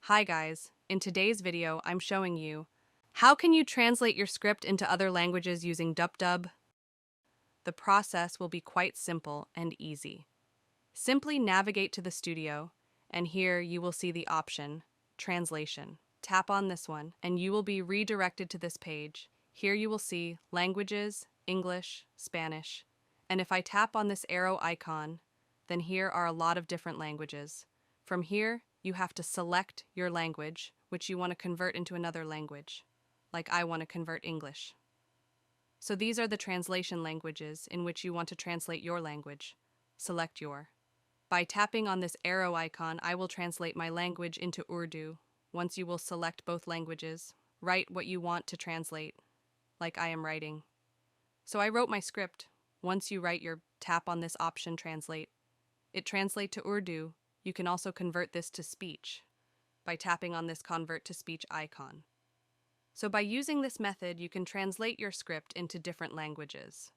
Hi guys, in today's video I'm showing you how can you translate your script into other languages using DupDub? The process will be quite simple and easy. Simply navigate to the studio and here you will see the option, Translation. Tap on this one and you will be redirected to this page. Here you will see Languages, English, Spanish. And if I tap on this arrow icon, then here are a lot of different languages. From here, you have to select your language, which you want to convert into another language, like I want to convert English. So these are the translation languages in which you want to translate your language. Select your. By tapping on this arrow icon, I will translate my language into Urdu. Once you will select both languages, write what you want to translate, like I am writing. So I wrote my script. Once you write your tap on this option Translate. It translates to Urdu. You can also convert this to speech by tapping on this Convert to Speech icon. So by using this method, you can translate your script into different languages.